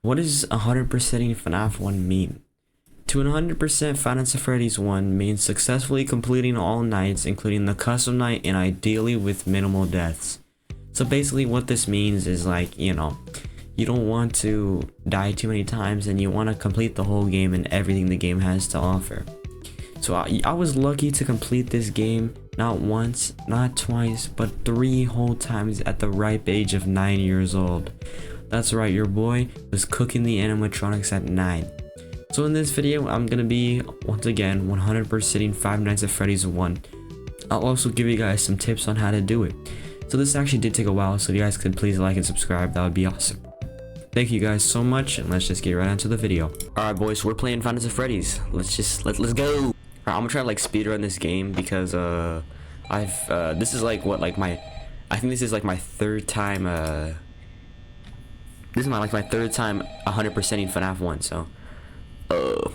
What does 100%ing FNaF 1 mean? To 100% Five Nights at Freddy's 1 means successfully completing all nights, including the custom night, and ideally with minimal deaths. So basically what this means is like, you don't want to die too many times and you want to complete the whole game and everything the game has to offer. So I was lucky to complete this game not once, not twice, but 3 whole times at the ripe age of 9 years old. That's right, your boy was cooking the animatronics at 9. So in this video, I'm gonna be, once again, 100%ing Five Nights at Freddy's 1. I'll also give you guys some tips on how to do it. So this actually did take a while, so if you guys could please like and subscribe, that would be awesome. Thank you guys so much, and let's just get right into the video. Alright boys, so we're playing Five Nights at Freddy's. Let's go! Alright, I'm gonna try to like speedrun this game because this is like I think this is like my third time this is my third time 100%ing FNaF 1, so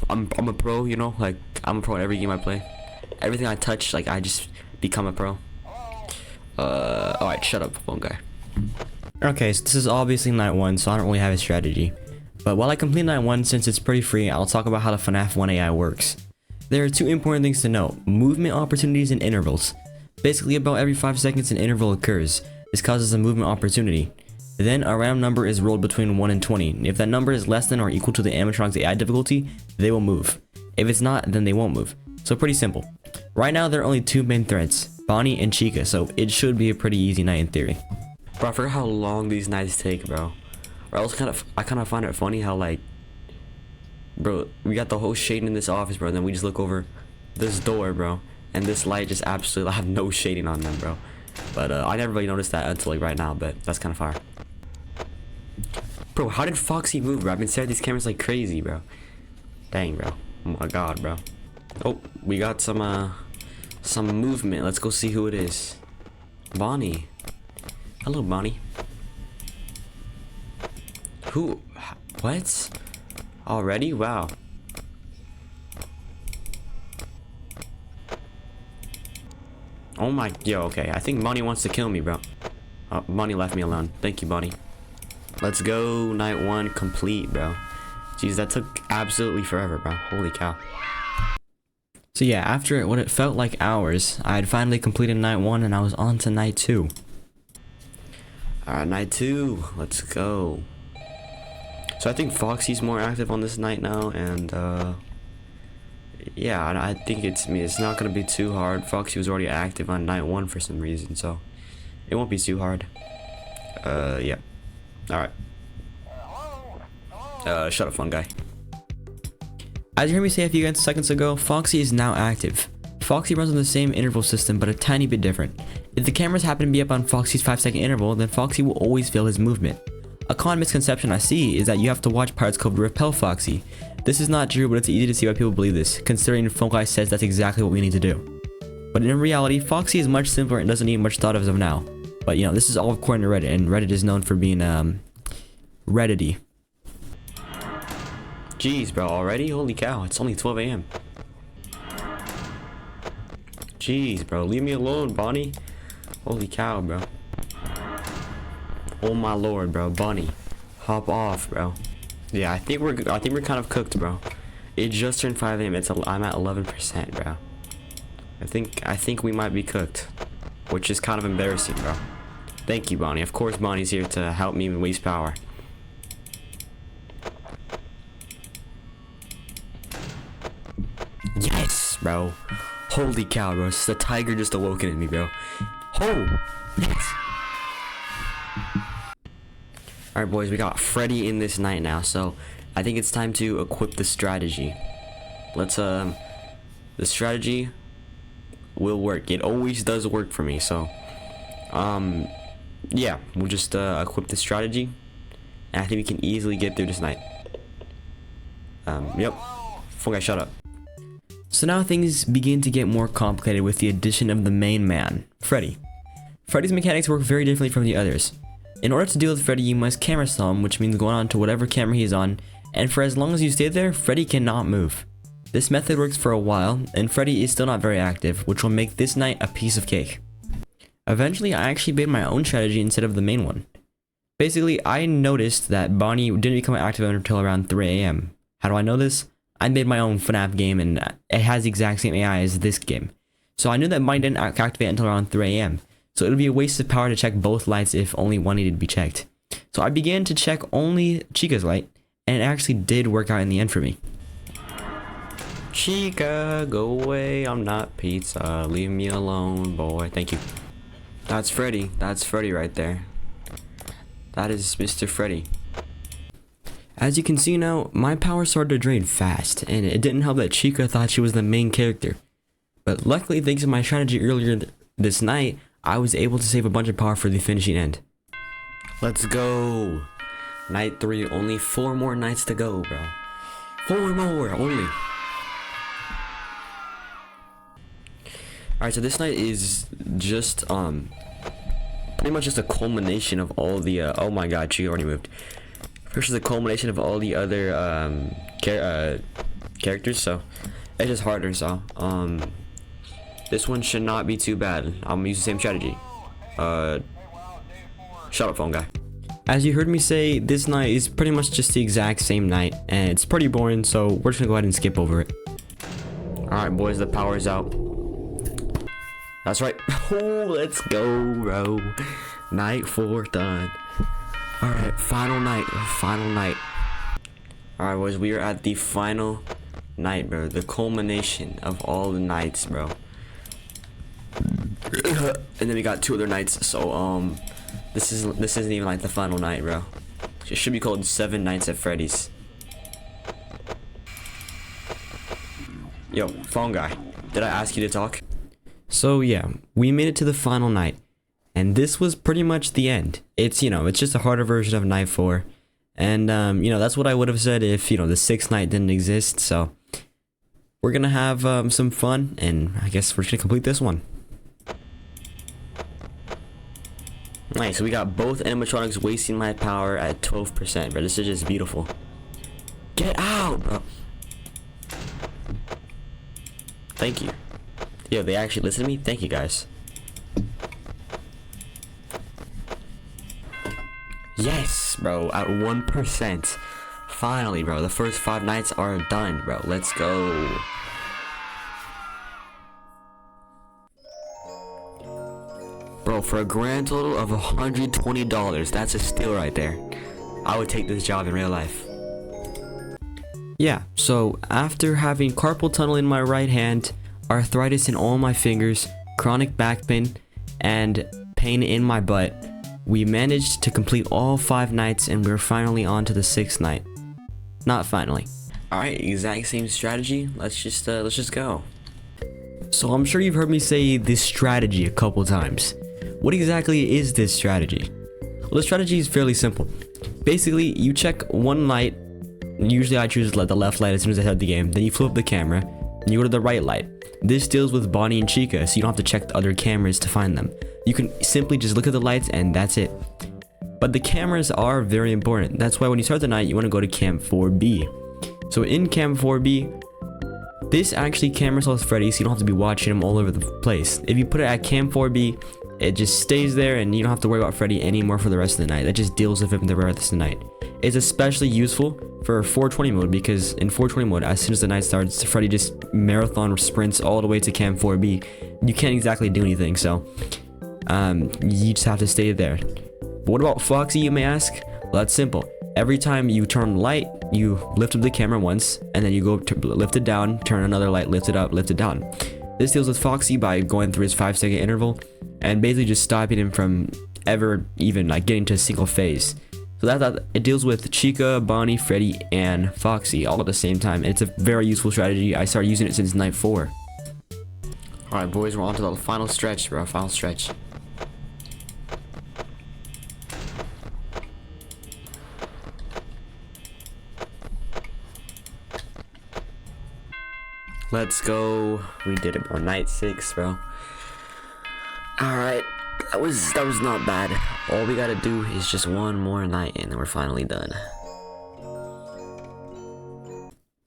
I'm a pro, you know, like I'm a pro in every game I play. Everything I touch, like I just become a pro. Alright, shut up, phone guy. Okay, so this is obviously night 1, so I don't really have a strategy. But while I complete night 1, since it's pretty free, I'll talk about how the FNaF 1 AI works. There are 2 important things to note: movement opportunities and intervals. Basically, about every 5 seconds an interval occurs. This causes a movement opportunity. Then a random number is rolled between 1 and 20. If that number is less than or equal to the animatronic's AI difficulty, they will move. If it's not, then they won't move. So pretty simple. Right now there are only 2 main threats, Bonnie and Chica, so it should be a pretty easy night in theory. Bro, I forgot how long these nights take, bro. Or else I kind of find it funny how, like, bro, we got the whole shading in this office, bro, and then we just look over this door, bro, and this light just absolutely have no shading on them, bro. But I never really noticed that until like right now, but that's kind of fire. Bro, how did Foxy move, bro? I've been staring at these cameras like crazy, bro. Dang, bro. Oh my god, bro. Oh, we got some movement. Let's go see who it is. Bonnie. Hello, Bonnie. Who? What? Already? Wow. Oh my, yo, okay. I think Bonnie wants to kill me, bro. Oh, Bonnie left me alone. Thank you, Bonnie. Let's go. Night 1 complete, bro. Jeez, that took absolutely forever, bro. Holy cow. So yeah, after what it felt like hours, I had finally completed night 1 and I was on to night 2. Alright, night 2. Let's go. So I think Foxy's more active on this night now, and yeah, I think it's not gonna be too hard. Foxy was already active on night 1 for some reason, so it won't be too hard. Yeah. Alright. Shut up, fun guy. As you heard me say a few seconds ago, Foxy is now active. Foxy runs on the same interval system, but a tiny bit different. If the cameras happen to be up on Foxy's 5-second interval, then Foxy will always feel his movement. A common misconception I see is that you have to watch Pirates Cove to repel Foxy. This is not true, but it's easy to see why people believe this, considering Phone Guy says that's exactly what we need to do. But in reality, Foxy is much simpler and doesn't need much thought of as of now. But you know, this is all according to Reddit, and Reddit is known for being Reddity. Jeez, bro, already? Holy cow, it's only 12 AM. Jeez, bro, leave me alone, Bonnie. Holy cow, bro. Oh my lord, bro, Bonnie, hop off, bro. Yeah, I think we're kind of cooked, bro. It just turned 5 AM. I'm at 11%, bro. I think we might be cooked, which is kind of embarrassing, bro. Thank you, Bonnie. Of course, Bonnie's here to help me waste power. Yes, bro. Holy cow, bro. It's the tiger just awoken in me, bro. Oh, yes. Alright, boys, we got Freddy in this night now, so I think it's time to equip the strategy. Let's, the strategy will work. It always does work for me, so, yeah, we'll just, equip the strategy, and I think we can easily get through this night. Yep. Phone guy, shut up. So now things begin to get more complicated with the addition of the main man, Freddy. Freddy's mechanics work very differently from the others. In order to deal with Freddy, you must camera saw him, which means going on to whatever camera he's on, and for as long as you stay there, Freddy cannot move. This method works for a while, and Freddy is still not very active, which will make this night a piece of cake. Eventually, I actually made my own strategy instead of the main one. Basically, I noticed that Bonnie didn't become active until around 3 a.m. How do I know this? I made my own FNaF game and it has the exact same AI as this game. So I knew that Bonnie didn't activate until around 3 a.m. So it would be a waste of power to check both lights if only one needed to be checked. So I began to check only Chica's light, and it actually did work out in the end for me. Chica, go away, I'm not pizza, leave me alone, boy. Thank you. That's Freddy. That's Freddy right there. That is Mr. Freddy. As you can see now, my power started to drain fast, and it didn't help that Chica thought she was the main character. But luckily, thanks to my strategy earlier this night, I was able to save a bunch of power for the finishing end. Let's go! Night 3, only 4 more nights to go, bro. 4 more, only. Alright, so this night is just, pretty much just a culmination of all the, oh my god, Chica already moved. First is a culmination of all the other, characters, so it's just harder, so, this one should not be too bad. I'm gonna use the same strategy. Shut up, phone guy. As you heard me say, this night is pretty much just the exact same night, and it's pretty boring, so we're just gonna go ahead and skip over it. Alright, boys, the power's out. That's right. Oh, let's go, bro. Night 4 done. Alright, final night. Final night. Alright, boys, we are at the final night, bro. The culmination of all the nights, bro. And then we got 2 other nights, so this isn't even like the final night, bro. It should be called 7 Nights at Freddy's. Yo, phone guy, did I ask you to talk? So yeah, we made it to the final night, and this was pretty much the end. It's, you know, it's just a harder version of night 4, and you know, that's what I would have said if, you know, the 6th night didn't exist. So we're gonna have some fun, and I guess we're just gonna complete this one. Nice, so we got both animatronics wasting my power at 12%, bro. This is just beautiful. Get out, bro. Thank you. Yo, they actually listen to me? Thank you, guys. Yes, bro, at 1%. Finally, bro, the first 5 nights are done, bro. Let's go. Bro, for a grand total of $120, that's a steal right there. I would take this job in real life. Yeah, so after having carpal tunnel in my right hand, arthritis in all my fingers, chronic back pain, and pain in my butt, we managed to complete all 5 nights, and we're finally on to the 6th night. Not finally. Alright, exact same strategy. Let's just go. So I'm sure you've heard me say this strategy a couple times. What exactly is this strategy? Well, the strategy is fairly simple. Basically, you check one light. Usually I choose the left light as soon as I start the game. Then you flip the camera, and you go to the right light. This deals with Bonnie and Chica, so you don't have to check the other cameras to find them. You can simply just look at the lights, and that's it. But the cameras are very important. That's why when you start the night, you want to go to Cam 4B. So in Cam 4B, this actually camera sells Freddy, so you don't have to be watching him all over the place. If you put it at Cam 4B, it just stays there, and you don't have to worry about Freddy anymore for the rest of the night. That just deals with him the rest of the night. It's especially useful for 420 mode, because in 420 mode, as soon as the night starts, Freddy just marathon sprints all the way to Cam 4B. You can't exactly do anything, so you just have to stay there. But what about Foxy, you may ask? Well, that's simple. Every time you turn the light, you lift up the camera once, and then you go to lift it down, turn another light, lift it up, lift it down. This deals with Foxy by going through his 5-second interval, and basically just stopping him from ever even like getting to a single phase. So that it deals with Chica, Bonnie, Freddy, and Foxy all at the same time. And it's a very useful strategy. I started using it since night 4. Alright, boys, we're on to the final stretch, bro. Final stretch. Let's go. We did it, bro. Night 6, bro. Alright. That was not bad. All we gotta do is just one more night, and then we're finally done.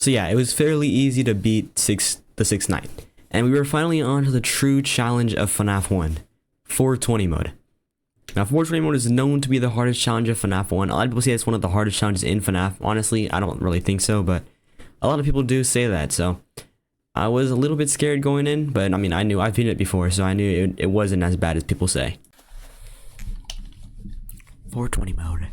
So yeah, it was fairly easy to beat the 6th night. And we were finally on to the true challenge of FNaF 1. 420 mode. Now, 420 mode is known to be the hardest challenge of FNaF 1. A lot of people say it's one of the hardest challenges in FNaF. Honestly, I don't really think so, but a lot of people do say that, so I was a little bit scared going in, but I mean, I've beaten it before, so I knew it wasn't as bad as people say. 420 mode.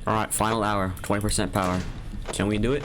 Alright, final hour, 20% power. Can we do it?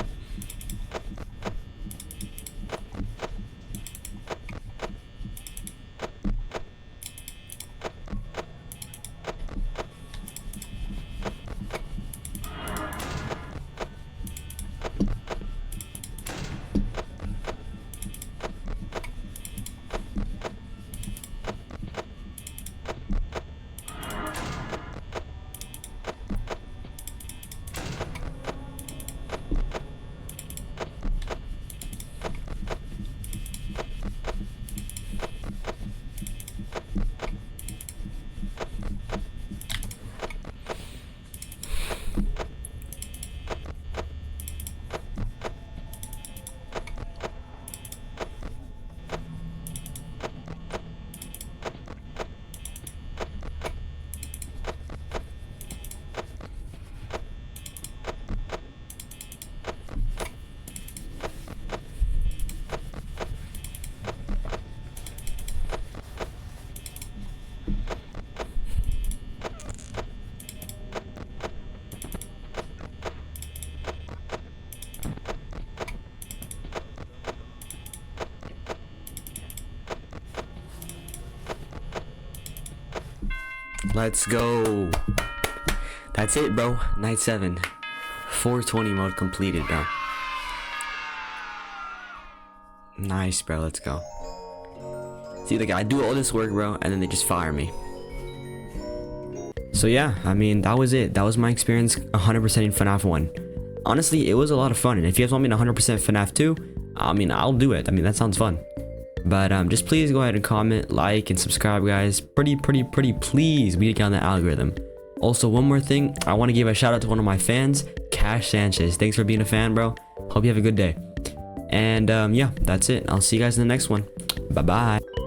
Let's go. That's it, bro. Night 7. 420 mode completed, bro. Nice, bro. Let's go. See, like, I do all this work, bro, and then they just fire me. So yeah, I mean, that was it. That was my experience 100% in FNaF 1. Honestly, it was a lot of fun, and if you guys want me to 100% FNaF 2, I mean, I'll do it. I mean, that sounds fun. But just please go ahead and comment, like, and subscribe, guys. Pretty please, we need to get on the algorithm. Also, one more thing, I want to give a shout out to one of my fans, Cash Sanchez. Thanks for being a fan, bro. Hope you have a good day. And yeah, that's it. I'll see you guys in the next one. Bye bye.